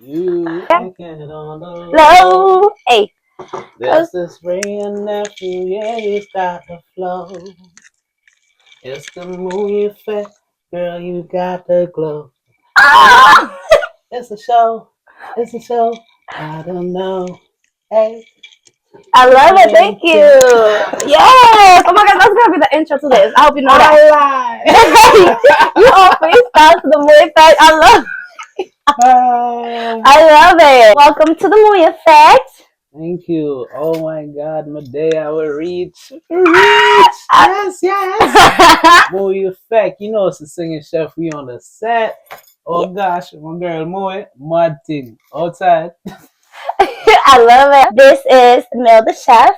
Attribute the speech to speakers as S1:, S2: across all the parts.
S1: You
S2: Yeah.
S1: can it on the
S2: Low. Hey.
S1: There's this rain nephew, yeah, you got the flow. It's the Muy Effect, girl, you got the glow.
S2: Ah!
S1: It's a show, it's a show. I don't know. Hey,
S2: I love it. Thank you. Yes. Oh my God, that's gonna be the intro to this. I hope you know that.
S1: I
S2: You all freestyle to the Muy Effect.
S1: lied.
S2: I love it. Welcome to the Muy Effect.
S1: Thank you. Oh my God, my day I will reach. Yes, yes. Muy Effect. You know it's a singing chef. We on the set. Oh gosh, my girl Muy, mad thing. Outside.
S2: I love it. This is Mel the Chef.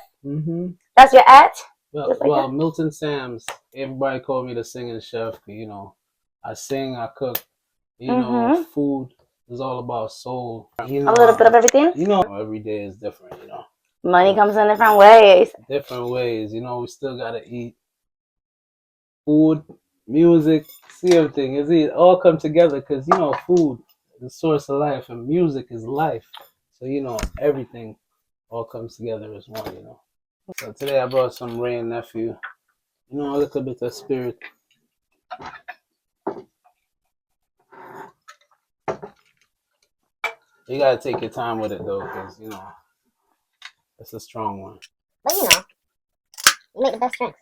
S2: That's your at?
S1: Well, Milton Sam's. Everybody call me the singing chef. You know, I sing, I cook. You know, food is all about soul. You know,
S2: a little bit of everything.
S1: You know, every day is different. You know,
S2: money comes in different ways.
S1: Different ways. You know, we still gotta eat. Food, music, see everything. It all come together because you know, food is the source of life, and music is life. So you know, everything all comes together as one. You know. So today I brought some rain nephew. You know, a little bit of spirit. You gotta take your time with it though, because you know it's a strong one.
S3: But you know, you make the best drink.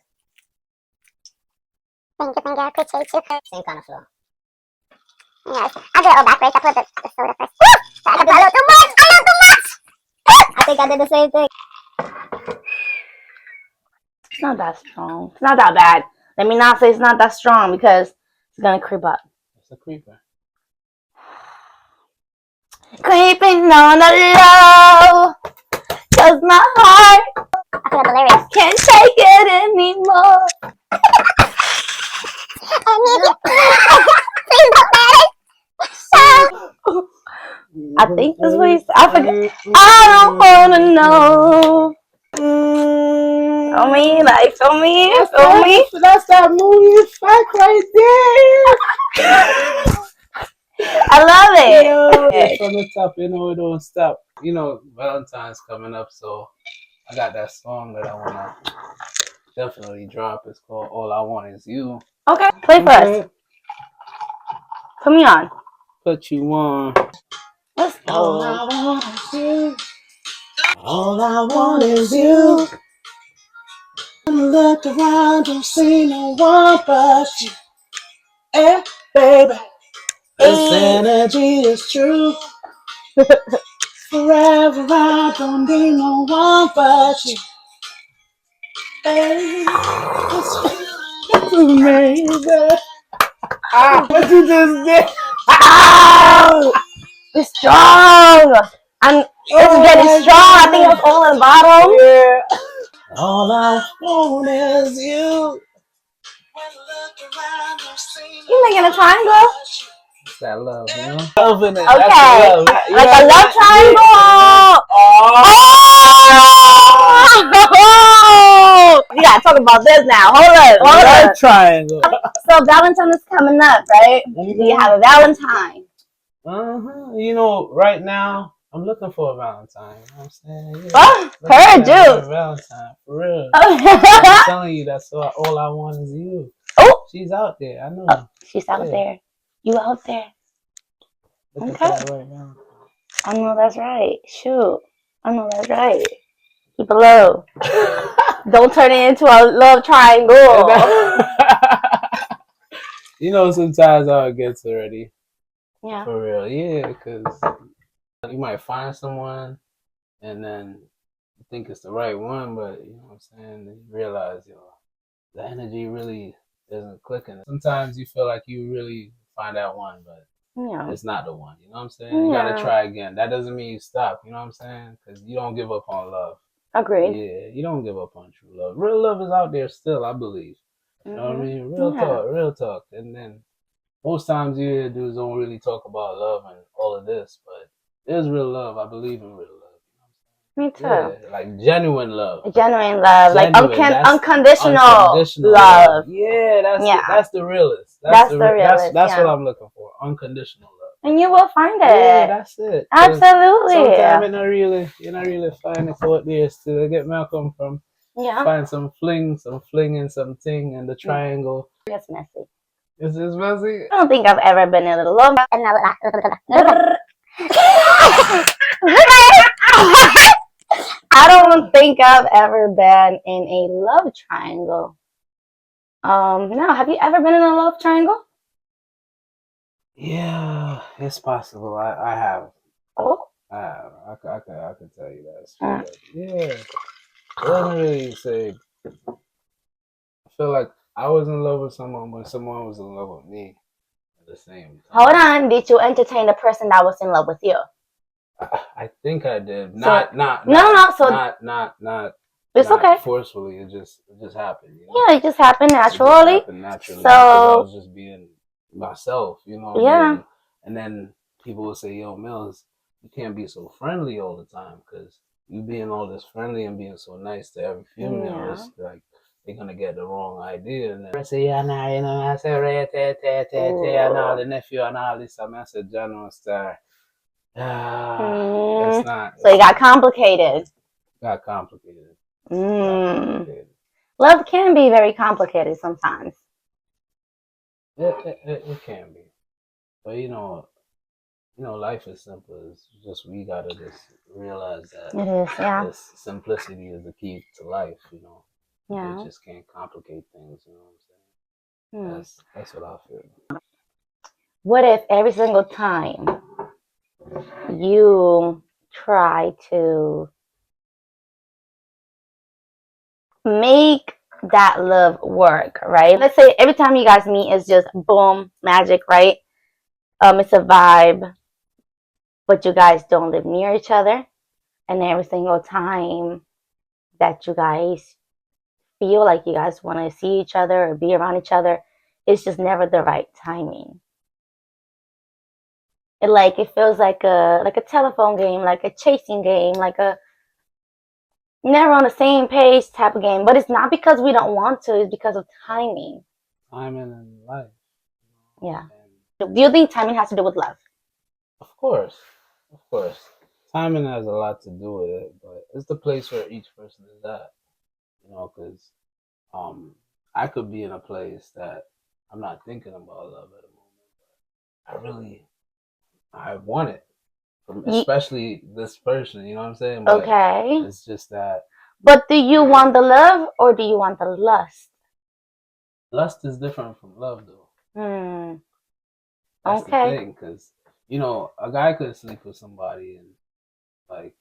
S3: Thank you, I appreciate you. Same kind of flow. Yes, I'll do it all backwards. I put the soda first. Woo! I put a little too much! A little too much! I think I did the same thing.
S2: It's not that strong. It's not that bad. Let me not say it's not that strong because it's gonna creep up.
S1: It's a creeper.
S2: Creeping on the low, cause my heart
S3: I feel delirious.
S2: can't take it anymore.
S3: I need you. Please don't let it.
S2: I think that's what he said. I forget. I don't wanna know. Feel me? Like, feel me? Feel me?
S1: That's that Muy Effect right there.
S2: I love it.
S1: Yeah, from the top, you know, it don't stop. You know, Valentine's coming up, so I got that song that I wanna definitely drop. It's called All I Want Is You.
S2: Okay, play for us. Put me on.
S1: Put you on.
S2: Let's go.
S1: All I want is you. All I want is you. Look around, don't see no one but you. Hey, baby, this energy is true. Forever, I don't need no one but you. Hey, it's amazing. What you just did?
S2: Ow! It's strong. It's getting strong. I think it was all in the bottom.
S1: Yeah. All I want is you.
S2: You making a triangle?
S1: It's that love, you know? Loving it.
S2: Okay.
S1: That's love.
S2: Like a love triangle. Oh! You gotta talk about this now. Hold on.
S1: Love triangle.
S2: So Valentine is coming up, right? Do you have a Valentine?
S1: You know, right now I'm looking for a Valentine. You know what I'm saying? Yeah.
S2: Oh, heard you.
S1: Valentine, for real. I'm telling you, that's all I want is you.
S2: Oh,
S1: she's out there. I know.
S2: Oh, she's out there. You out there?
S1: Look
S2: okay.
S1: At that right now.
S2: I know that's right. Shoot, I know that's right. Keep it low. Don't turn it into a love triangle.
S1: You know, sometimes how it gets already.
S2: Yeah.
S1: For real, yeah, because you might find someone and then you think it's the right one, but you know what I'm saying? You realize, the energy really isn't clicking. Sometimes you feel like you really find that one, but it's not the one. You know what I'm saying? You gotta try again. That doesn't mean you stop. You know what I'm saying? Because you don't give up on love.
S2: Agreed.
S1: Yeah, you don't give up on true love. Real love is out there still, I believe. You know what I mean? Real talk. And then most times you hear dudes don't really talk about love and all of this, but there's real love. I believe in real love.
S2: Me too.
S1: Yeah, like genuine love.
S2: Genuine love.
S1: Genuine.
S2: Like unconditional love.
S1: Yeah, that's the realest. That's the realest. That's what I'm looking for. Unconditional love.
S2: and you will find
S1: Yeah,
S2: it.
S1: that's it.
S2: Absolutely.
S1: Sometimes you're not really find it out there still. Get where I come from.
S2: Yeah.
S1: Find some fling and something and the triangle.
S2: It's messy.
S1: Is this messy?
S2: I don't think I've ever been in a love. I don't think I've ever been in a love triangle. No, have you ever been in a love triangle?
S1: Yeah, it's possible. I have.
S2: Oh.
S1: I have. I can tell you that. Yeah. I wasn't really say. I feel like I was in love with someone, but someone was in love with me at the same time.
S2: Hold on. Did you entertain the person that was in love with you?
S1: I think I did.
S2: So,
S1: Not
S2: it's okay.
S1: Forcefully. It just happened. You know?
S2: Yeah, it just happened naturally.
S1: It just happened naturally.
S2: So
S1: I was just being myself, you know.
S2: Yeah.
S1: And then people will say, "Yo, Mills, you can't be so friendly all the time because you being all this friendly and being so nice to every female is like they're gonna get the wrong idea." And then I say, "Yeah, nah, you know, I say, and all the nephew and all this." I said, "General Star." It's not.
S2: So it got complicated.
S1: Got complicated.
S2: Love can be very complicated sometimes.
S1: It can be, but life is simple. It's just we gotta just realize that
S2: It is, yeah.
S1: this simplicity is the key to life. You know,
S2: Yeah.
S1: you just can't complicate things. You know what I'm saying? That's what I feel.
S2: What if every single time you try to make that love work, right? Let's say every time you guys meet is just boom, magic, right? It's a vibe, but you guys don't live near each other, and every single time that you guys feel like you guys want to see each other or be around each other, it's just never the right timing. It feels like a telephone game, like a chasing game, like a never on the same page type of game. But it's not because we don't want to, it's because of timing.
S1: Timing in life.
S2: Yeah. Do you think timing has to do with love?
S1: Of course. Timing has a lot to do with it, but it's the place where each person is at. You know, because I could be in a place that I'm not thinking about love at the moment, but I want it, especially this person. You know what I'm saying? But
S2: okay.
S1: It's just that.
S2: But do you want the love or do you want the lust?
S1: Lust is different from love, though. That's the thing, because a guy could sleep with somebody and like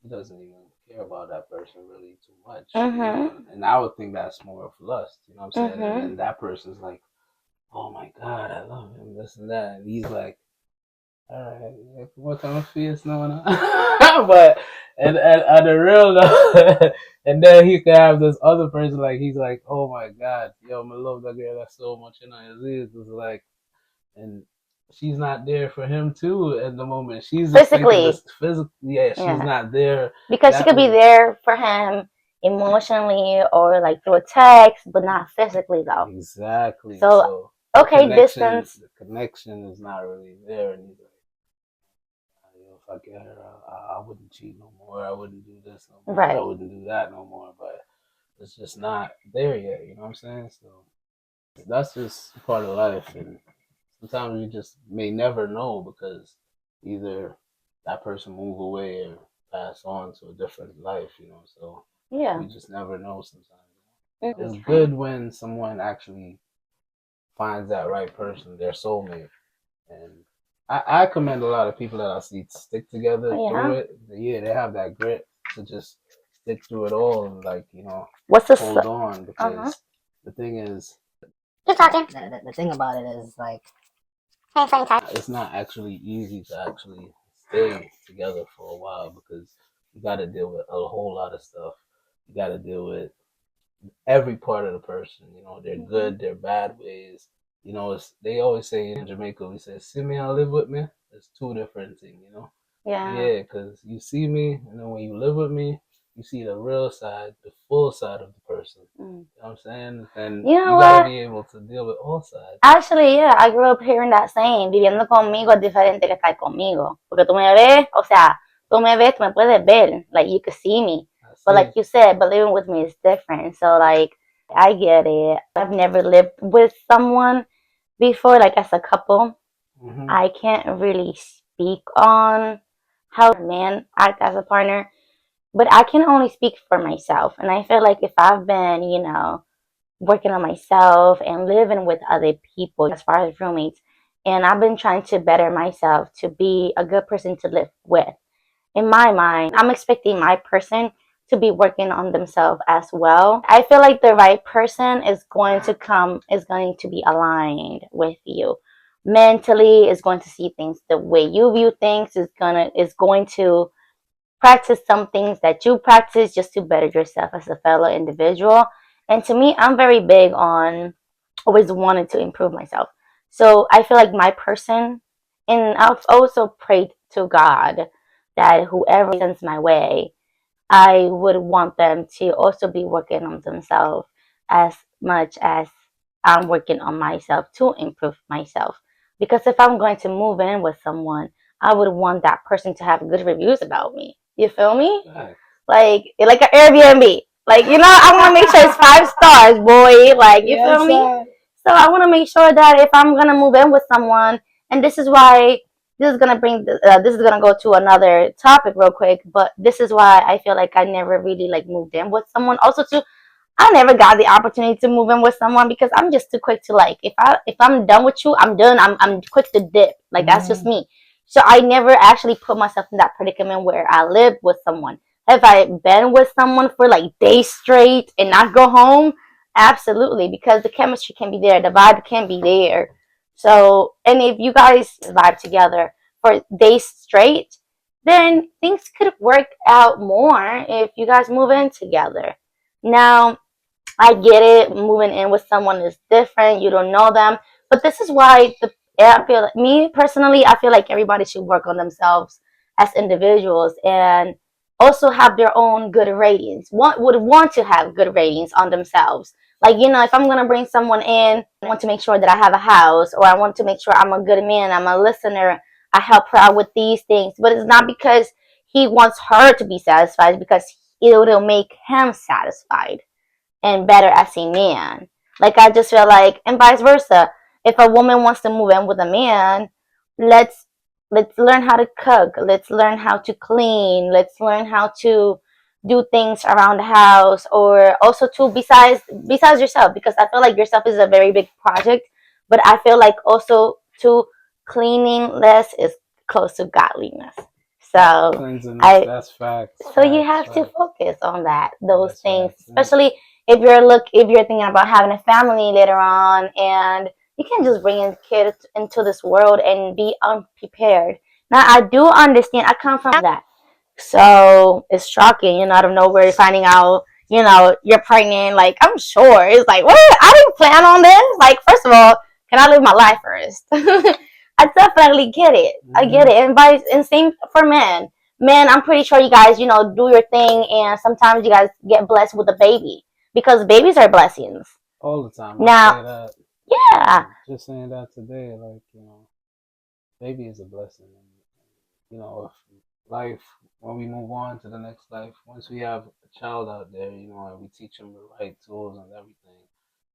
S1: he doesn't even care about that person really too much. You know? And I would think that's more of lust, you know what I'm saying? And then that person's like, "Oh my God, I love him, this and that," and he's like, "All right, what kind of face no?" But and the real though, and then he could have this other person like he's like, "Oh my God, yo, I love that girl that's so much," it's like, and she's not there for him too at the moment. She's physically, she's not there
S2: because she could be there for him emotionally or like through a text, but not physically though.
S1: Exactly.
S2: So okay, distance.
S1: The connection is not really there, and he's like, if I get her, I wouldn't cheat no more. I wouldn't do this no more. Right. I wouldn't do that no more. But it's just not there yet. You know what I'm saying? So that's just part of life, and sometimes you just may never know because either that person move away or pass on to a different life, so you just never know sometimes. It's good when someone actually finds that right person, their soulmate. And I commend a lot of people that I see stick together through it. Yeah, they have that grit to just stick through it all and hold on because the thing is,
S3: the thing about it is like
S1: it's not actually easy to actually stay together for a while because you got to deal with a whole lot of stuff. You got to deal with every part of the person. Their good, their bad ways. They always say in Jamaica, we say, "See me, I live with me." It's two different things. Yeah, because you see me, and then when you live with me, you see the real side, the full side of the person.
S2: Mm.
S1: You know what I'm saying? And
S2: You know
S1: you gotta
S2: what?
S1: be able to deal with all sides.
S2: Actually, yeah, I grew up hearing that saying, viviendo conmigo es diferente que estar conmigo. Porque tú me ves, o sea, tú me ves, tú me puedes ver, like you can see me. But like you said, but living with me is different. So like, I get it. I've never lived with someone before, like as a couple.
S1: Mm-hmm.
S2: I can't really speak on how a man act as a partner, but I can only speak for myself. And I feel like if I've been, you know, working on myself and living with other people as far as roommates, and I've been trying to better myself to be a good person to live with. In my mind, I'm expecting my person to be working on themselves as well. I feel like the right person is going to be aligned with you. Mentally is going to see things the way you view things, is going to practice some things that you practice just to better yourself as a fellow individual. And to me, I'm very big on always wanting to improve myself. So I feel like my person, and I've also prayed to God that whoever sends my way, I would want them to also be working on themselves as much as I'm working on myself to improve myself. Because if I'm going to move in with someone, I would want that person to have good reviews about me. You feel me?
S1: Right.
S2: Like an Airbnb. Like, you know, I want to make sure it's 5 stars, boy. Like, you feel me? So I want to make sure that if I'm gonna move in with someone, and this is why this is gonna go to another topic real quick, but this is why I feel like I never really like moved in with someone. Also, too, I never got the opportunity to move in with someone because I'm just too quick to like if I'm done with you, I'm done. I'm quick to dip. Like that's just me. So I never actually put myself in that predicament where I live with someone. Have I been with someone for like days straight and not go home? Absolutely, because the chemistry can be there, the vibe can be there. So, and if you guys vibe together for days straight, then things could work out more if you guys move in together. Now, I get it. Moving in with someone is different. You don't know them, but this is why I feel like me personally. I feel like everybody should work on themselves as individuals and also have their own good ratings. Would want to have good ratings on themselves. Like, you know, if I'm gonna bring someone in, I want to make sure that I have a house, or I want to make sure I'm a good man, I'm a listener, I help her out with these things. But it's not because he wants her to be satisfied, it's because it'll make him satisfied and better as a man. Like I just feel like, and vice versa. If a woman wants to move in with a man, let's learn how to cook. Let's learn how to clean. Let's learn how to do things around the house, or also to besides yourself, because I feel like yourself is a very big project. But I feel like also to cleaning less is close to godliness. So
S1: That's facts.
S2: so you have to focus on those things, especially if you're thinking about having a family later on, and you can't just bring in kids into this world and be unprepared. Now I do understand. I come from that, so it's shocking, you know, out of nowhere finding out, you know, you're pregnant. Like I'm sure it's like, what? I didn't plan on this. Like first of all, can I live my life first? I definitely get it. I get it, and same for men. Men, I'm pretty sure you guys, you know, do your thing, and sometimes you guys get blessed with a baby because babies are blessings.
S1: All the time.
S2: Now,
S1: I say that.
S2: Yeah.
S1: Just saying that today, like, you know, baby is a blessing. And, you know, if life, when we move on to the next life, once we have a child out there, you know, and we teach them the right tools and everything,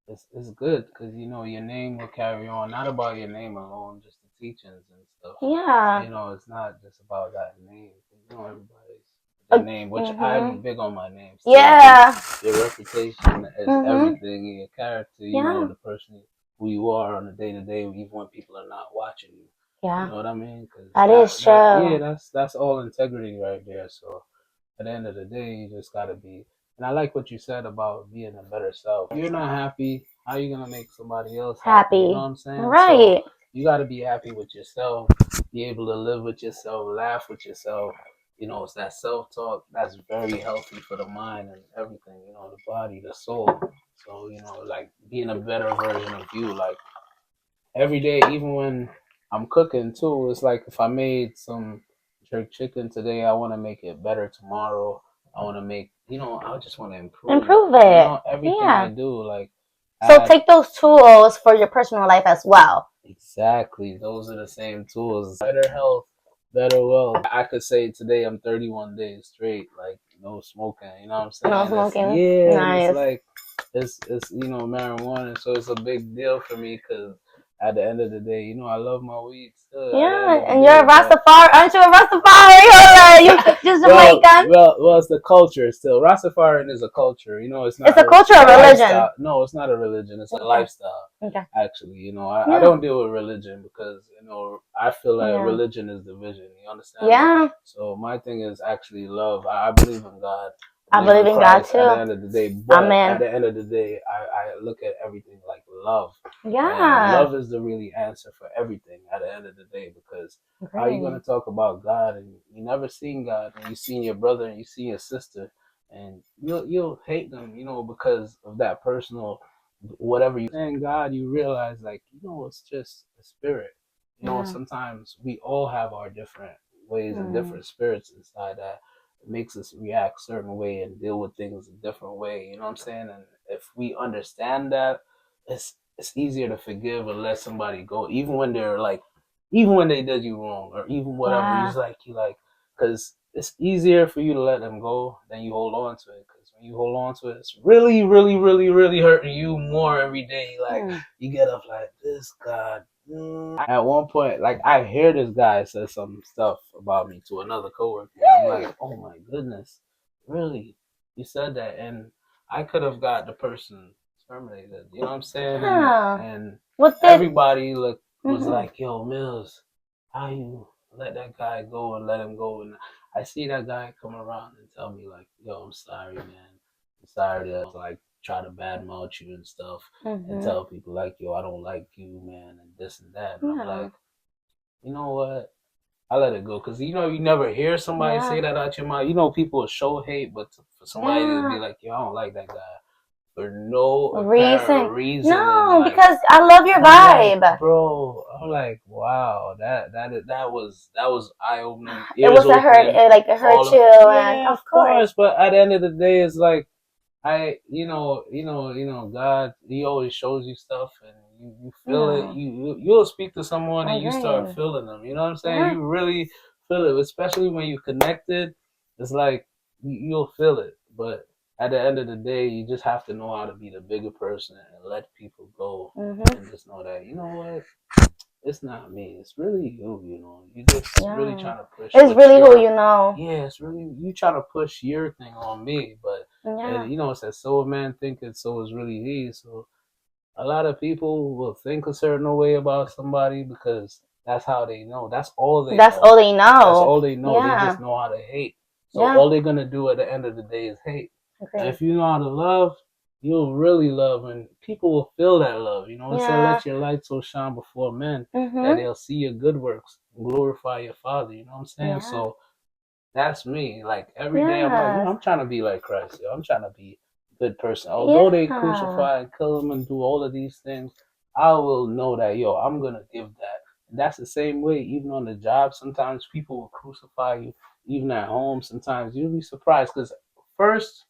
S1: it's good because, you know, your name will carry on. Not about your name alone, just the teachings and stuff.
S2: Yeah.
S1: You know, it's not just about that name. You know, everybody's their name, which I'm big on my name. So
S2: Yeah.
S1: your reputation is everything, and your character, you know, the person who you are on a day to day, even when people are not watching you.
S2: Yeah.
S1: You know what I mean? Cause
S2: that is true.
S1: Yeah, that's all integrity right there. So at the end of the day, you just gotta be. And I like what you said about being a better self. If you're not happy, how are you gonna make somebody else happy? You know what I'm saying?
S2: Right.
S1: So you gotta be happy with yourself. Be able to live with yourself, laugh with yourself. You know, it's that self-talk that's very healthy for the mind and everything. You know, the body, the soul. So you know, like being a better version of you, like every day, even when I'm cooking too. It's like if I made some jerk chicken today, I want to make it better tomorrow. I want to make, I just want to improve.
S2: Improve it.
S1: Everything I do, like.
S2: So take those tools for your personal life as well.
S1: Exactly. Those are the same tools. Better health, better wealth. I could say today I'm 31 days straight, like no smoking. You know what I'm saying?
S2: No smoking.
S1: And
S2: Nice.
S1: it's like it's marijuana, so it's a big deal for me because at the end of the day, I love my weed still.
S2: Yeah, and you're a Rastafari. Aren't you a Rastafari? You just Jamaican.
S1: Well, it's the culture still. Rastafarian is a culture. It's not.
S2: It's a culture or religion.
S1: Lifestyle. No, it's not a religion. It's a lifestyle.
S2: Okay.
S1: Actually, I don't deal with religion because I feel like religion is division. You understand?
S2: Yeah.
S1: So my thing is actually love. I believe in God.
S2: I believe in God too.
S1: At the end of the day, but
S2: Amen.
S1: at the end of the day, I look at everything like love.
S2: Yeah.
S1: And love is the really answer for everything at the end of the day, because how are you going to talk about God and you never seen God, and you seen your brother and you see your sister, and you'll hate them, because of that personal whatever you saying God, you realize like, it's just a spirit. Sometimes we all have our different ways and different spirits inside that makes us react a certain way and deal with things a different way. You know what I'm saying? And if we understand that, it's easier to forgive and let somebody go, even when they did you wrong, or even whatever. You like, because it's easier for you to let them go than you hold on to it. Because when you hold on to it, it's really, really, really, really hurting you more every day. Like you get up like this, God. At one point, like I hear this guy say some stuff about me to another coworker. I'm like, oh my goodness, really? You said that, and I could have got the person terminated. You know what I'm saying? And everybody was like, yo, Mills, how you let that guy go and let him go? And I see that guy come around and tell me like, yo, I'm sorry, man. I'm sorry to like try to badmouth you and stuff, and tell people like, yo, I don't like you, man, and this and that. And I'm like, you know what? I let it go, because you never hear somebody say that out your mouth. People will show hate, but for somebody to be like, yo, I don't like that guy for no apparent reason.
S2: No, like, because I love your vibe,
S1: like, bro. I'm like, wow, that was eye opening.
S2: It was a hurt, it hurt you, and of course.
S1: But at the end of the day, it's like God, He always shows you stuff, and you feel it. You'll speak to someone and you start feeling them. You know what I'm saying? You really feel it, especially when you connected. It's like you'll feel it, but at the end of the day, you just have to know how to be the bigger person and let people go, and just know that, you know what, it's not me, it's really you. You just really trying to push.
S2: It's really who you know.
S1: Yeah, it's really you trying to push your thing on me, but and, it says so a man thinketh, so is really he. So a lot of people will think a certain way about somebody because that's how they know. That's all they know. That's all they know. Yeah. They just know how to hate. So all they're gonna do at the end of the day is hate. And if you know how to love, you'll really love, and people will feel that love. It said, let your light so shine before men that they'll see your good works and glorify your Father. You know what I'm saying? So that's me. Like every day, I'm trying to be like Christ. I'm trying to be a good person. Although they crucify and kill him and do all of these things, I will know that, I'm gonna give that. And that's the same way, even on the job. Sometimes people will crucify you, even at home. Sometimes you'll be surprised, because first,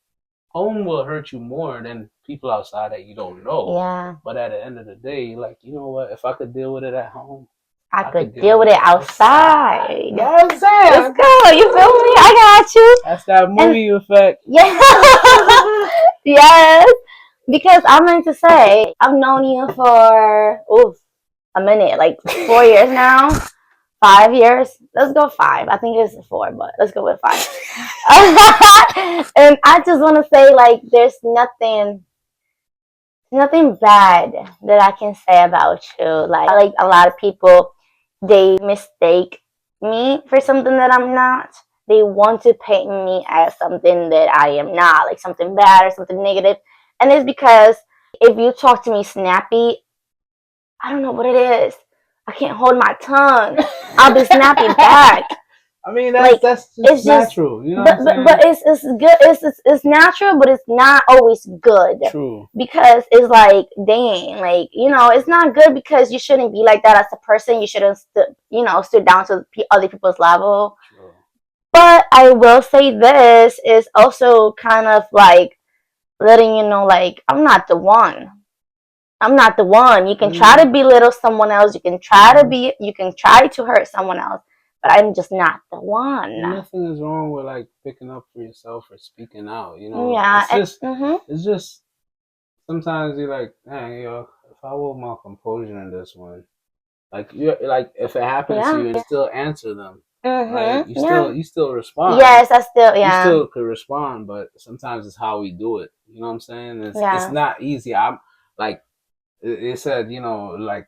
S1: home will hurt you more than people outside that you don't know. Yeah. But at the end of the day, like, you know what? If I could deal with it at home,
S2: I could deal with it outside. You know what I'm saying? Let's go. You feel me? I got you.
S1: That's that Muy Effect.
S2: Yeah. Yes. Because I meant to say, I've known you for a minute, like 4 years now. 5 years. Let's go 5. I think it's 4, but let's go with 5. And I just want to say, like, there's nothing bad that I can say about you. Like a lot of people, they mistake me for something that I'm not. They want to paint me as something that I am not, like something bad or something negative. And it's because if you talk to me snappy, I don't know what it is. I can't hold my tongue. I'll be snappy back.
S1: I mean, that's just natural. You know what I'm saying?
S2: But it's good. It's natural, but it's not always good.
S1: True.
S2: Because it's like, dang, like, it's not good, because you shouldn't be like that as a person. You shouldn't stood down to other people's level.
S1: True.
S2: But I will say this is also kind of like letting you know, like, I'm not the one. I'm not the one. You can try to belittle someone else. You can try to hurt someone else, but I'm just not the one.
S1: Nothing is wrong with like picking up for yourself or speaking out. You know,
S2: Yeah.
S1: it's just sometimes you're like, hey, yo, if I hold my composure in this one, like you like if it happens to you, you still answer them. Right? You still respond.
S2: Yes,
S1: You still could respond, but sometimes it's how we do it. You know what I'm saying? It's not easy. I'm like it said, you know, like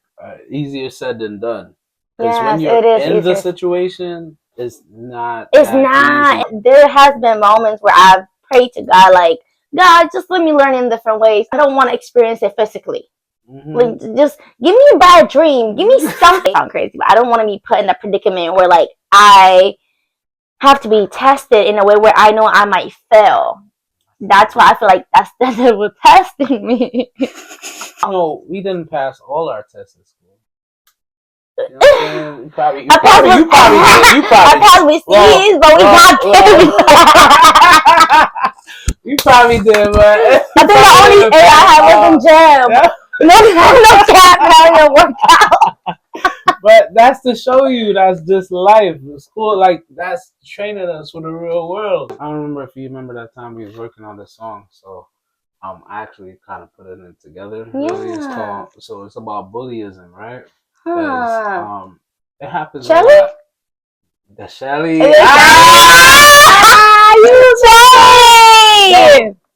S1: easier said than done. Because when you're in the situation, it's not.
S2: It's not. Easy. There has been moments where I've prayed to God, like, God, just let me learn in different ways. I don't want to experience it physically. Like, just give me a bad dream. Give me something. Sound crazy, but I don't want to be put in a predicament where like I have to be tested in a way where I know I might fail. That's why I feel like that's the devil testing me.
S1: No, we didn't pass all our tests in school. You know what I'm saying? You probably did.
S2: I passed with C's, but we got there.
S1: You probably did, but
S2: I think the only A I had was in gym. Yeah. No cap, having a workout.
S1: But that's to show you that's just life. School, like that's training us for the real world. I don't remember if you remember that time we was working on this song, so I actually kind of put it together.
S2: Yeah.
S1: Really, it's about bullyism, right? Because it happens
S2: Shelly?
S1: a lot. The Shelly.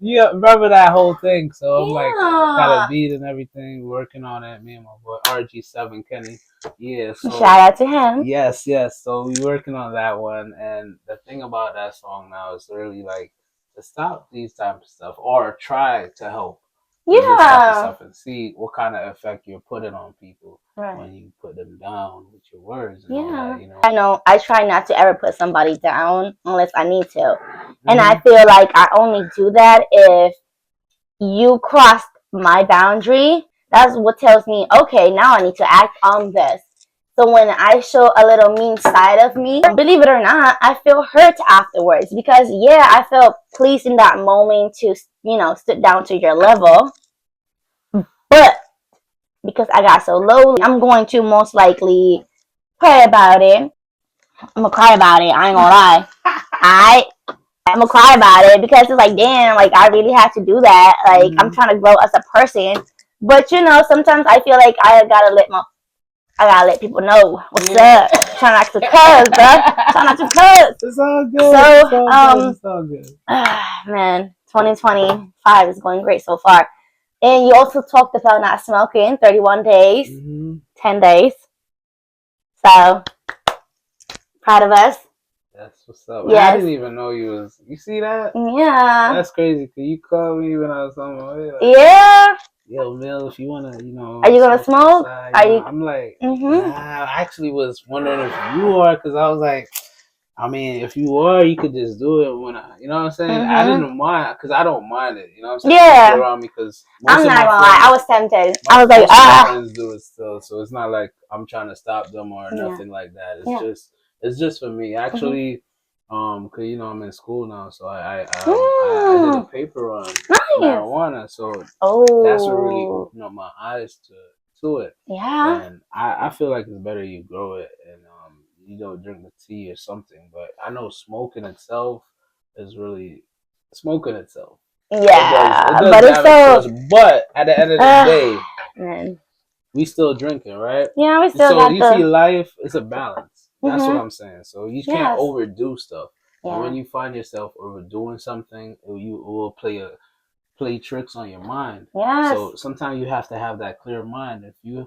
S2: You
S1: Yeah, remember that whole thing. So I'm like, got a beat and everything, working on it. Me and my boy RG7 Kenny. Yeah. So
S2: shout out to him.
S1: Yes. So we working on that one, and the thing about that song now is really like to stop these type of stuff or try to help. This type of stuff and see what kind of effect you're putting on people when you put them down with your words and all that, you know.
S2: I know I try not to ever put somebody down unless I need to. And I feel like I only do that if you crossed my boundary. That's what tells me, okay, now I need to act on this. So when I show a little mean side of me, believe it or not, I feel hurt afterwards because I felt pleased in that moment to, sit down to your level. But because I got so low, I'm going to most likely pray about it. I'm gonna cry about it. I ain't gonna lie. I'm gonna cry about it because it's like, damn, like I really had to do that. Like I'm trying to grow as a person. But sometimes I feel like I gotta let people know what's up. Try not to cuss, bro. Try not to cuss.
S1: It's all good.
S2: So,
S1: it's all good.
S2: Man, 2025 is going great so far. And you also talked about not smoking 31 days, 10 days. So, proud of us.
S1: That's what's up. Yes. I didn't even know you was. You see that?
S2: Yeah.
S1: That's crazy. Cause you called me when I was on my way.
S2: Like, yeah.
S1: Yo, Mel, if you wanna,
S2: Are you gonna smoke?
S1: Outside, I'm like, nah. I actually was wondering if you are, cause I was like, I mean, if you are, you could just do it when you know what I'm saying? I didn't mind, cause I don't mind it. You know what I'm saying?
S2: Yeah.
S1: People around me, cause
S2: I'm not gonna lie, I was tempted. I was like,
S1: my friends do it still, so it's not like I'm trying to stop them or nothing like that. It's just for me. Actually, cause I'm in school now, so I did a paper on marijuana, so that's what really opened up my eyes to it.
S2: Yeah.
S1: And I feel like it's better you grow it and you don't drink the tea or something. But I know smoking itself is really smoking itself.
S2: Yeah,
S1: it does
S2: but it's so.
S1: But at the end of the day, man, we still drinking, right?
S2: Yeah, we still.
S1: So you see, life is a balance. That's what I'm saying. So you can't overdo stuff. Yeah. And when you find yourself overdoing something, it will play tricks on your mind.
S2: Yes.
S1: So sometimes you have to have that clear mind. If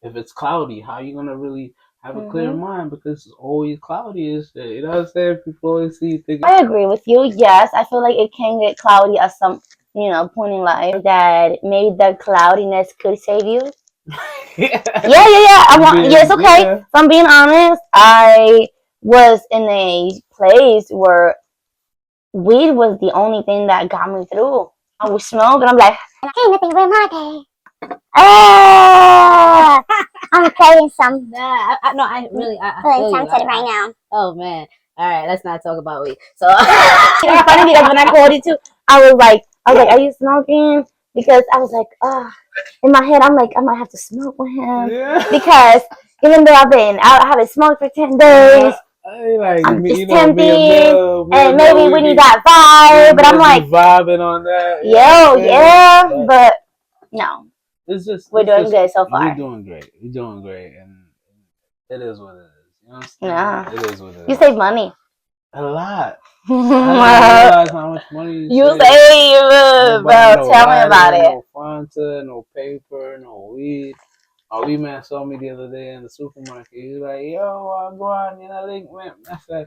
S1: it's cloudy, how are you gonna really have a clear mind? Because it's always cloudy. You know what I'm saying? People always see things.
S2: I agree with you. Yes, I feel like it can get cloudy at some point in life. That maybe the cloudiness could save you. Yeah. Yes, okay. Yeah. If I'm being honest, I was in a place where weed was the only thing that got me through. I would smoke and I'm like,
S3: hey, nothing but my I'm playing some.
S4: Nah, I feel
S3: tempted right now.
S4: Oh man,
S3: All right, let's not talk about weed. So
S2: It's funny because when I called you too, I was like, are you smoking? Because I was like, in my head, I'm like, I might have to smoke with him.
S1: Yeah.
S2: Because even though I haven't smoked for 10 days,
S1: Like
S2: I'm just
S1: me and
S2: tempting,
S1: and
S2: and maybe we need that vibe. But I'm like,
S1: vibing on that.
S2: yo, yeah, but no, we're doing good so
S1: We're
S2: far.
S1: doing great. We're doing great, and it is what it is. You know what I'm saying?
S2: Nah,
S1: It is what it is.
S2: you save money.
S1: A lot. I didn't realize how much money
S2: You
S1: save.
S2: save, bro.
S1: No
S2: Tell me
S1: lighter,
S2: about it.
S1: no Fanta, no paper, no weed. My weed man saw me the other day in the supermarket. He was like, "Yo, I'll go out and I link, man." I said,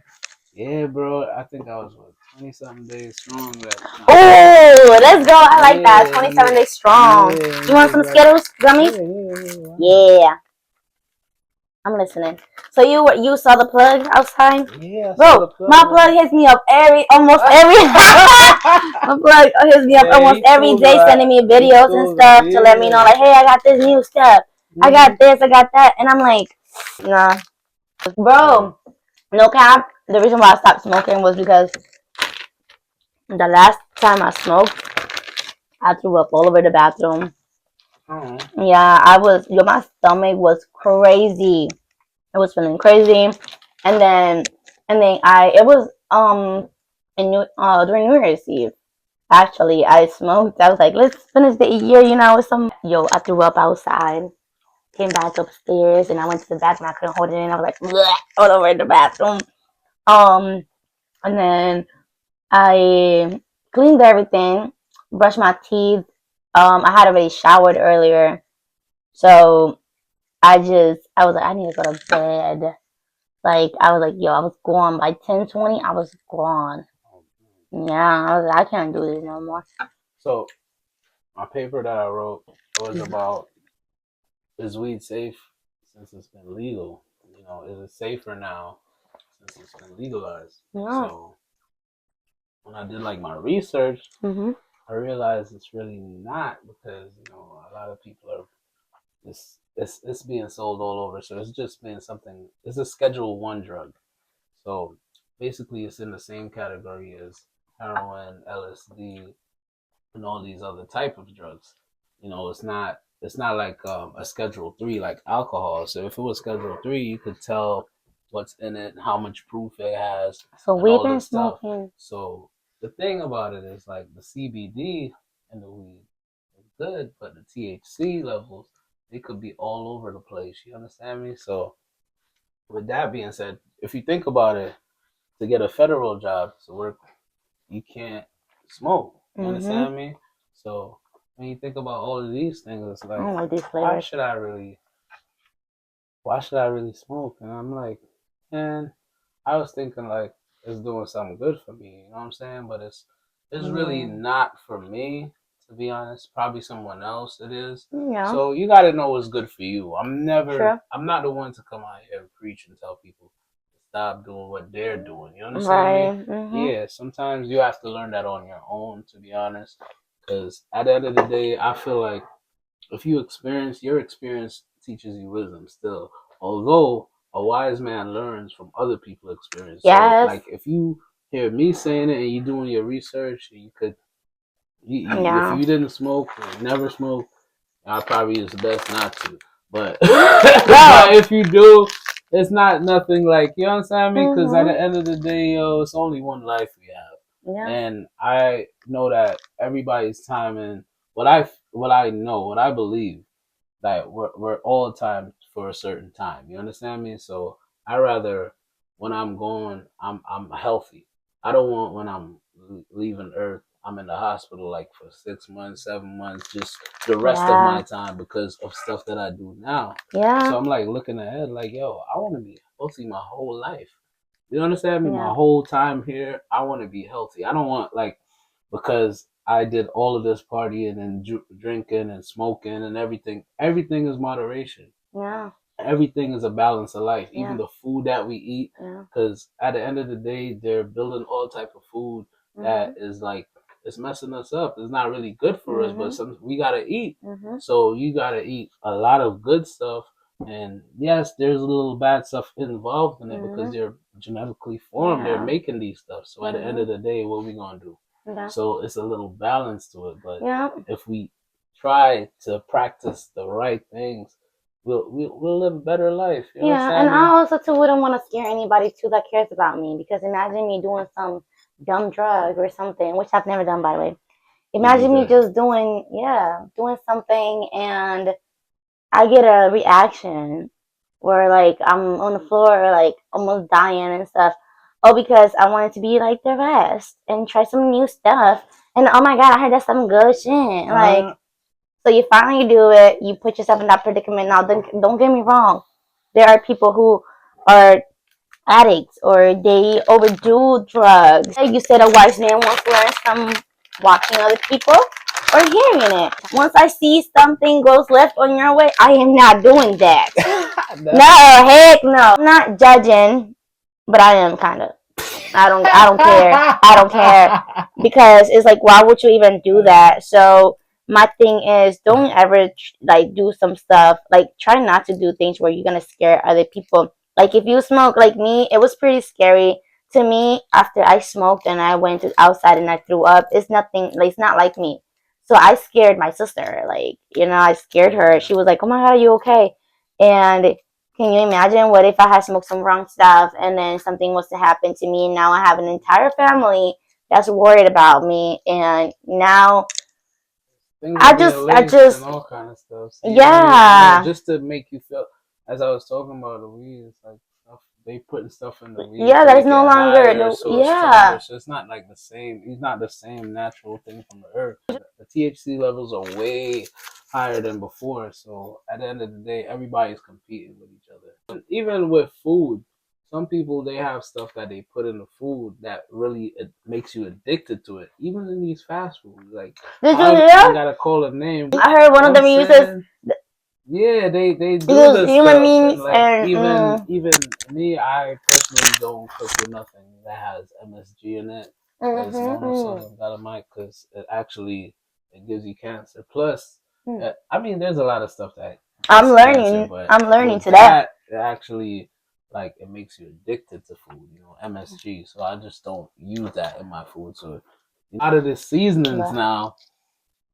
S1: "Yeah, bro. I think I was 20-something days strong that time."
S2: Oh, let's go. I like that. 27 days strong.
S1: Yeah,
S2: You want some Skittles gummies? Yeah. I'm listening. So you saw the plug outside?
S1: Yeah,
S2: Bro, my plug hits me up almost every my plug hits me up almost every day, sending me videos and stuff to let me know, like, hey, I got this new stuff. I got this, I got that. And I'm like, nah. Bro, no cap. The reason why I stopped smoking was because the last time I smoked, I threw up all over the bathroom.
S1: Oh.
S2: Yeah, my stomach was crazy. I was feeling crazy, and then it was during New Year's Eve. Actually, I smoked. I was like, let's finish the year, with some. I threw up outside. Came back upstairs, and I went to the bathroom. I couldn't hold it in. I was like, bleh, all over the bathroom. And then I cleaned everything, brushed my teeth. I had already showered earlier, so I was like, I need to go to bed. Like, I was like, yo, I was gone. By 10:20, I was gone. Yeah, I was like, I can't do this no more.
S1: So, my paper that I wrote was about, is weed safe since it's been legal? Is it safer now since it's been legalized?
S2: Yeah.
S1: So, when I did like my research,
S2: Mm-hmm.
S1: I realized it's really not, because a lot of people are it's being sold all over. So it's just been something. It's a Schedule 1 drug. So basically, it's in the same category as heroin, LSD, and all these other type of drugs. It's not like a Schedule 3 like alcohol. So if it was Schedule 3, you could tell what's in it, how much proof it has,
S2: So
S1: and
S2: we've
S1: all
S2: been
S1: this stuff.
S2: smoking.
S1: So the thing about it is, like, the CBD in the weed is good, but the THC levels, they could be all over the place. You understand me? So with that being said, if you think about it, to get a federal job to work, you can't smoke. You understand me? So when you think about all of these things, it's
S2: I
S1: like,
S2: don't like these
S1: why
S2: flavors.
S1: should I really? Why should I really smoke? And I'm like, man, I was thinking like it's doing something good for me. You know what I'm saying? But it's really not for me, to be honest. Probably someone else it is.
S2: Yeah.
S1: So you got to know what's good for you. I'm
S2: Sure.
S1: not the one to come out here and preach and tell people to stop doing what they're doing. You understand me?
S2: Right. Mm-hmm.
S1: Yeah. Sometimes you have to learn that on your own, to be honest. Because at the end of the day, I feel like if your experience teaches you wisdom still. Although a wise man learns from other people's experience.
S2: Yes.
S1: So, like, if you hear me saying it and you doing your research, and if you didn't smoke or never smoke, I probably is best not to. But, but if you do, it's not nothing, like, you understand me? Because at the end of the day, it's only one life we have.
S2: Yeah.
S1: And I know that everybody's timing. What I know, what I believe, that we're all timed for a certain time. You understand me? So I rather, when I'm going, I'm healthy. I don't want, when I'm leaving Earth, I'm in the hospital like for 6 months, 7 months, just the rest of my time, because of stuff that I do now.
S2: Yeah.
S1: So I'm like looking ahead, like, yo, I want to be healthy my whole life. You understand me? My whole time here, I want to be healthy. I don't want, like, because I did all of this partying and drinking and smoking and everything. Everything is moderation.
S2: Yeah.
S1: Everything is a balance of life.
S2: Yeah.
S1: Even the food that we eat, because at the end of the day, they're building all type of food that is like, it's messing us up. It's not really good for us, but we gotta eat. So you gotta eat a lot of good stuff, And yes, there's a little bad stuff involved in it because they're genetically formed. They're making these stuff. So at the end of the day, what we gonna do? So it's a little balance to it. But if we try to practice the right things, we'll live a better life. You know
S2: and I also too wouldn't want to scare anybody too that cares about me, because imagine me doing some dumb drug or something, which I've never done, by the way. Imagine me just doing something and I get a reaction where like I'm on the floor like almost dying and stuff. Oh, because I wanted to be like the rest and try some new stuff. And oh my god, I heard that's some good shit. Like, so you finally do it, you put yourself in that predicament. Now, don't get me wrong. There are people who are addicts or they overdo drugs. You said a wise man wants to learn from watching other people or hearing it. Once I see something goes left on your way, I am not doing that. No, heck no. I'm not judging, but I am kind of. I don't care. I don't care. Because it's like, why would you even do that? So my thing is, don't ever like do some stuff. Like, try not to do things where you're gonna scare other people. Like, if you smoke, like me, it was pretty scary to me after I smoked and I went outside and I threw up. It's nothing. Like, it's not like me. So I scared my sister. Like, I scared her. She was like, "Oh my god, are you okay?" And can you imagine what if I had smoked some wrong stuff and then something was to happen to me? And now I have an entire family that's worried about me, and now I just
S1: and all kind of stuff. So just to make you feel, as I was talking about the weed, it's like stuff they putting stuff in the weed.
S2: Yeah,
S1: to
S2: there's
S1: make
S2: no
S1: it
S2: longer
S1: higher, so it's stronger. So it's not like the same. It's not the same natural thing from the earth. The THC levels are way higher than before. So at the end of the day, everybody's competing with each other. And even with food, some people they have stuff that they put in the food that really makes you addicted to it. Even in these fast foods, like
S2: Did you
S1: I
S2: hear?
S1: gotta call a name.
S2: I heard one of them uses
S1: Yeah, they do this
S2: human
S1: stuff,
S2: beings
S1: and like even me, I personally don't cook with nothing that has MSG in it, as monosodium glutamate, because it gives you cancer. Plus, I mean, there's a lot of stuff that
S2: I'm learning.
S1: cancer, but
S2: I'm learning
S1: with
S2: today.
S1: it actually like it makes you addicted to food, MSG. So I just don't use that in my food. So a lot of the seasonings now,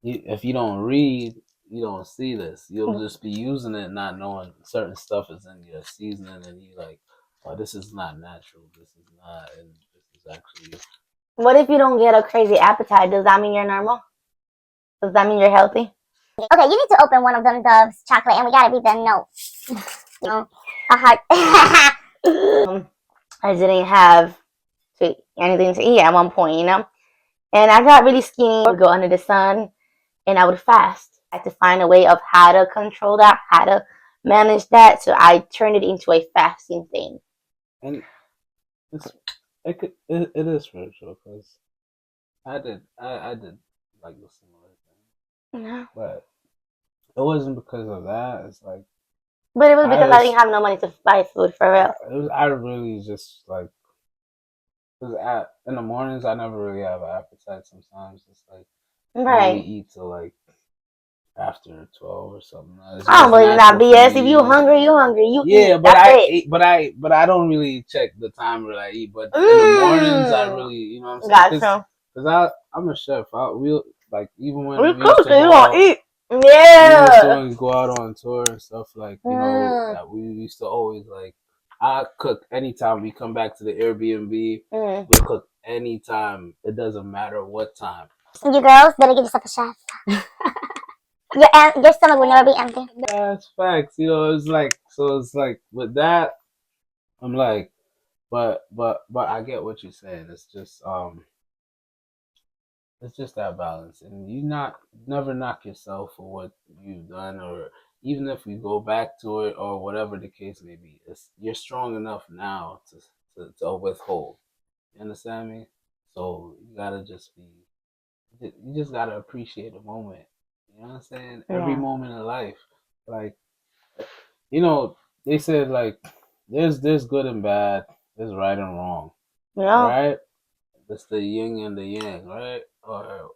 S1: if you don't read, you don't see this. You'll just be using it, not knowing certain stuff is in your seasoning, and you like, oh, this is not natural. This is not, and this is actually.
S2: What if you don't get a crazy appetite? Does that mean you're normal? Does that mean you're healthy?
S3: Okay, you need to open one of them Doves chocolate, and we gotta read the note. A heart.
S2: I didn't have anything to eat at one point, and I got really skinny. I would go under the sun, and I would fast. I had to find a way of how to control that, how to manage that. So I turned it into a fasting thing.
S1: And it is spiritual because I did like the similar thing, but it wasn't because of that. It's like,
S2: but it was because I didn't have no money to buy food for real.
S1: I really just like. Cause in the mornings, I never really have an appetite. Sometimes it's like I only eat till like after 12 or something.
S2: I don't believe in that BS. If you hungry, you hungry. You eat.
S1: But I don't really check the time when I eat. But in the mornings, I really, you know what I'm saying? Because I'm a chef. We'll like even when we used to go out,
S2: eat.
S1: Yeah. We used to always go out on tour and stuff like that. We used to always like. I cook anytime we come back to the Airbnb. We cook anytime. It doesn't matter what time.
S3: You girls better give yourself a chef. Your stomach will never be empty.
S1: That's facts. It's like with that, I'm like, but I get what you're saying. It's just that balance, and you never knock yourself for what you've done, or even if we go back to it or whatever the case may be. You're strong enough now to withhold. You understand me? So you gotta you just gotta appreciate the moment. You know what I'm saying? Yeah. Every moment of life, like they said like there's good and bad, there's right and wrong. Yeah. Right? It's the yin and the yang, right? Or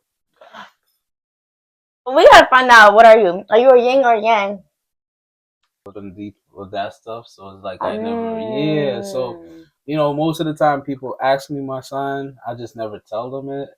S2: we gotta find out. What are you? Are you a yin or yang?
S1: in deep with that stuff, so it's like I never, yeah. So most of the time people ask me my sign, I just never tell them it,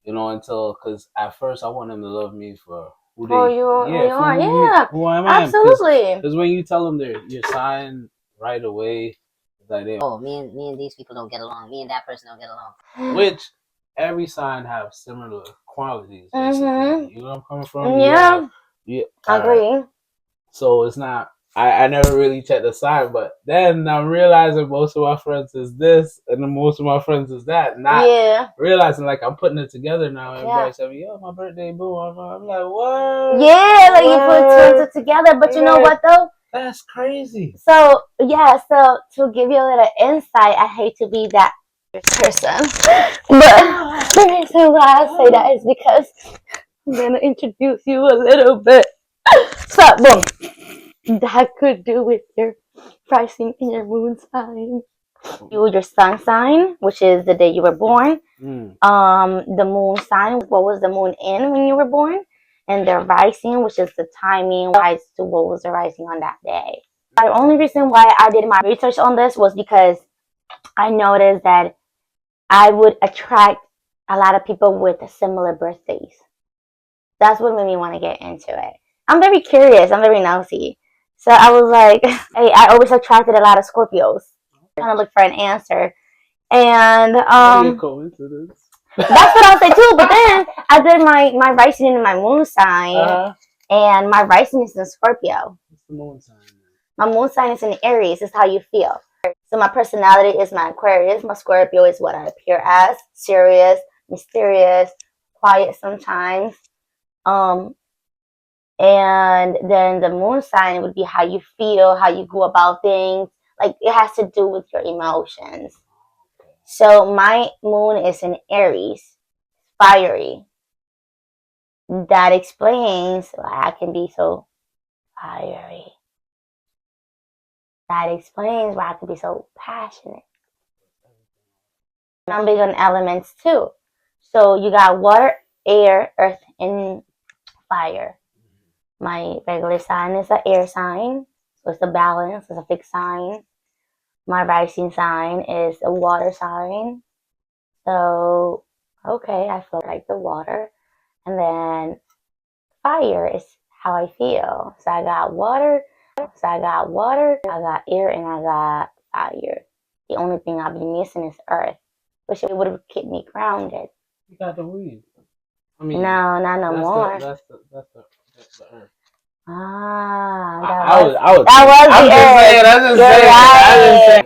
S1: until because at first I want them to love me for who
S2: For
S1: they,
S2: you, who you
S1: for
S2: are, yeah,
S1: who I am,
S2: absolutely.
S1: because when you tell them your sign right away, it's like
S3: me and these people don't get along. Me and that person don't get along.
S1: which every sign have similar qualities, basically. You know where I'm coming from?
S2: Yeah,
S1: Yeah,
S2: I agree.
S1: so it's not. I never really checked the sign, but then I'm realizing most of my friends is this, and then most of my friends is that. Not realizing like I'm putting it together now. Everybody said, "Yo, my birthday, boo." I'm like, what?
S2: Yeah, like you put two and two together. But you know what though?
S1: That's crazy.
S2: So so to give you a little insight, I hate to be that person, but the reason why I say that is because I'm gonna introduce you a little bit. So boom. That could do with your pricing in your moon sign. Your sun sign, which is the day you were born. The moon sign, what was the moon in when you were born, and the rising, which is the timing as to what was the rising on that day. The only reason why I did my research on this was because I noticed that I would attract a lot of people with similar birthdays. That's what made me want to get into it. I'm very curious. I'm very nosy. So I was like, hey, I always attracted a lot of Scorpios. Trying to look for an answer. And
S1: coincidence.
S2: That's what I'll say too. But then I did my rising in my moon sign, and my rising is in Scorpio.
S1: What's the moon sign?
S2: My moon sign is in Aries. It's how you feel. So my personality is my Aquarius. My Scorpio is what I appear as: serious, mysterious, quiet sometimes. And then the moon sign would be how you feel, how you go about things. Like it has to do with your emotions. So my moon is in Aries, fiery. That explains why I can be so fiery. That explains why I can be so passionate. I'm big on elements too. So you got water, air, earth, and fire. My regular sign is an air sign, so it's a balance, it's a fixed sign. My rising sign is a water sign. So, okay, I feel like the water. And then fire is how I feel. So I got water, I got air, and I got fire. The only thing I'll be missing is earth, which it would have kept me grounded.
S1: You got the weed. I mean,
S2: no, not no more.
S1: That's the earth.
S2: That was
S1: the earth.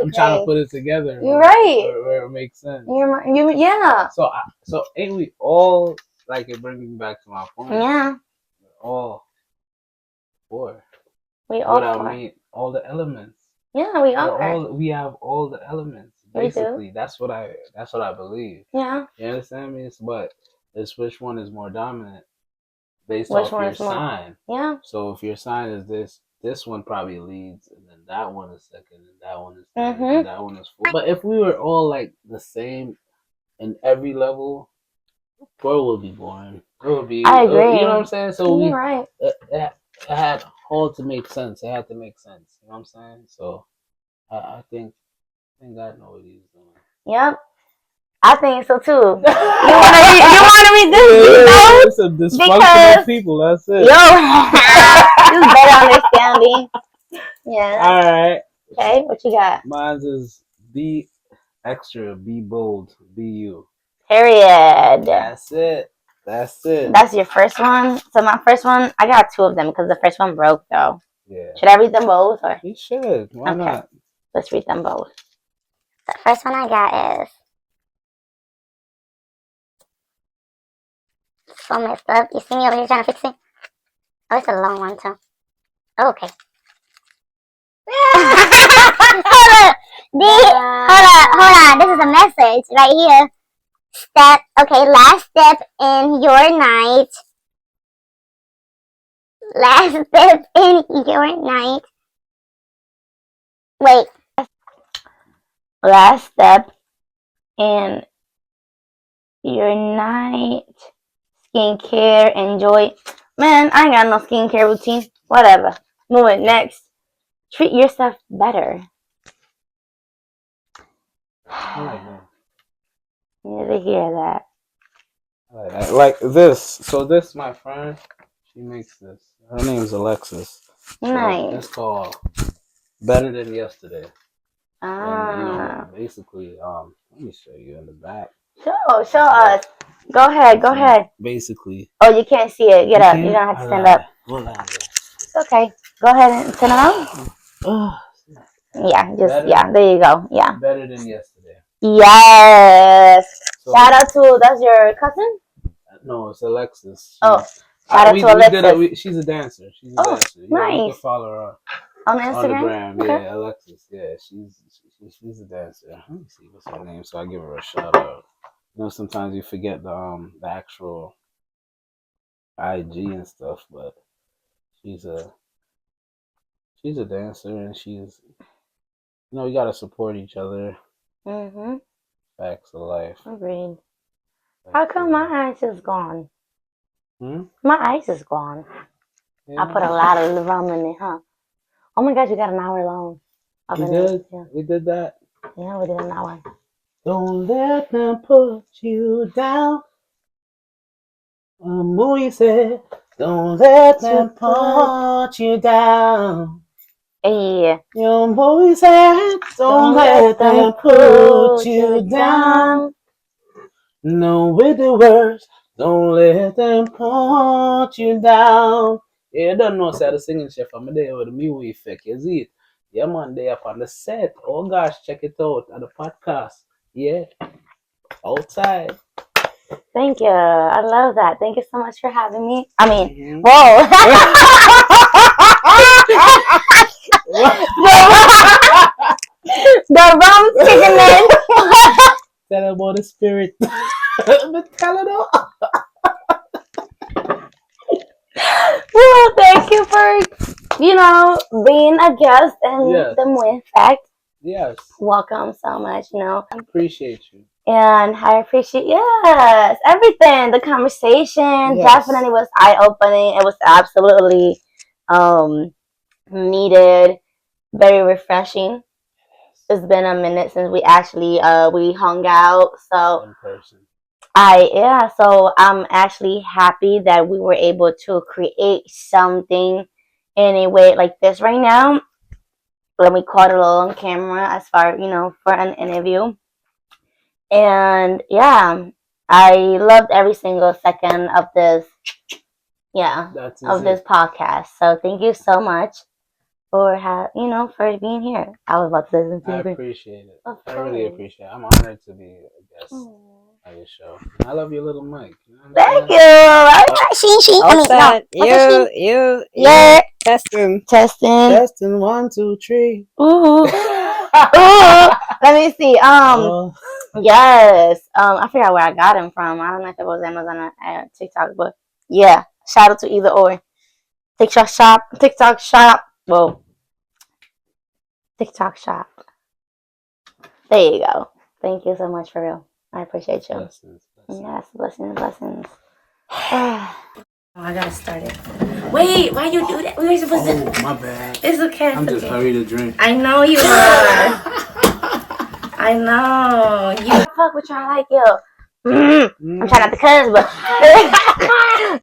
S1: I'm trying to put it together.
S2: You're right.
S1: Where it makes sense.
S2: Yeah.
S1: So ain't we all, like, it brings me back to my point.
S2: Yeah.
S1: We're all four.
S2: We all
S1: four. I mean, all the elements.
S2: Yeah, we are.
S1: We have all the elements. Basically, that's what I believe.
S2: Yeah.
S1: You understand me? But it's which one is more dominant based off your sign.
S2: Yeah.
S1: So if your sign is this one probably leads, and then that one is second, and that one is third, and that one is fourth. But if we were all like the same in every level, world would be boring. It would be.
S2: I agree.
S1: You know what I'm saying? So
S2: you're right.
S1: It had all to make sense. It had to make sense. You know what I'm saying? So I think God knows what he's doing.
S2: Yep. I think so too. You wanna read this?
S1: It's a dysfunctional people. That's it.
S2: Yo, you better understand me. Yeah.
S1: All right.
S2: Okay, what you got?
S1: Mine is be extra, be bold, be you.
S2: Period.
S1: That's it.
S2: That's your first one. So my first one, I got two of them because the first one broke though.
S1: Yeah.
S2: Should I read them both or?
S1: You should. Why not?
S2: Let's read them both.
S3: The first one I got is so messed up. You see me over here trying to fix it? Oh, it's a long one too. Oh, okay. Hold on. This is a message right here. Last step in your night. Last step in your night. Wait.
S2: Last step in your night. Skincare, enjoy. Man, I ain't got no skincare routine. Whatever. Moving next. treat yourself better.
S1: I like that.
S2: You need to hear that.
S1: I like that. Like this. So this, my friend, she makes this. Her name's Alexis. So
S2: Nice.
S1: it's called Better Than Yesterday.
S2: Ah.
S1: And basically, let me show you in the back.
S2: Show us. Go ahead.
S1: Basically.
S2: Oh, you can't see it. Get up. You don't have to stand up.
S1: Hold on.
S2: It's okay. Go ahead and turn around. Yeah, there you go. Yeah.
S1: Better Than Yesterday.
S2: Yes.
S1: So,
S2: shout out to, that's your cousin?
S1: No, it's Alexis.
S2: Shout out to Alexis.
S1: She's a dancer. She's a dancer. Yeah,
S2: Nice.
S1: you can follow her
S2: on Instagram.
S1: On the gram.
S2: Okay.
S1: Yeah, Alexis. Yeah, she's a dancer. Let me see what's her name, so I give her a shout out. You know, sometimes you forget the actual IG and stuff, but she's a dancer, and she's, you gotta support each other.
S2: Mhm.
S1: Facts of life.
S2: Agreed. How come my ice is gone? My ice is gone. Yeah. I put a lot of rum in it, huh? Oh my gosh, we got an hour long.
S1: We did? Yeah. We did that?
S2: Yeah, we did an hour.
S1: Don't let them put you down. Muy Effect. Don't let them put you down.
S2: Hey.
S1: Your Muy Effect. Don't let them put you down. No, with the words. Don't let them put you down. Yeah, you don't know, say the singing chef. I'm there with the Muy Effect. You see it? Yeah, man, they up on the set. Oh gosh, check it out at the podcast. Yeah, outside.
S2: Thank you. I love that. Thank you so much for having me. I mean, whoa. The rum's kicking in.
S1: Tell about the spirit. Tell it all.
S2: Well, thank you for, being a guest in the Muy Effect.
S1: Yes.
S2: Welcome so much,
S1: I appreciate you.
S2: And I appreciate, everything. The conversation definitely was eye-opening. It was absolutely needed, very refreshing. It's been a minute since we actually we hung out, so
S1: in person.
S2: So I'm actually happy that we were able to create something in a way like this right now. Let me caught it all on camera as far, for an interview. And yeah, I loved every single second of this, this podcast. So thank you so much for for being here. I was about to listen to you.
S1: I appreciate it. I really appreciate it. I'm honored to be a guest on your show. I love your little mic.
S2: Thank you.
S3: Yeah.
S1: Testing 1, 2, 3.
S2: Ooh. Let me see. Yes. I forgot where I got him from. I don't know if it was Amazon or TikTok, but yeah. Shout out to either or. TikTok shop. Whoa. TikTok shop. There you go. Thank you so much, for real. I appreciate you.
S1: Blessings.
S2: Yes, blessings. I gotta start it. Wait, why you do that? We were supposed to.
S1: My bad.
S2: It's okay.
S1: I'm just hurry to drink.
S2: I know you are. I know. You fuck with you. I like you. I'm trying not to cuss, but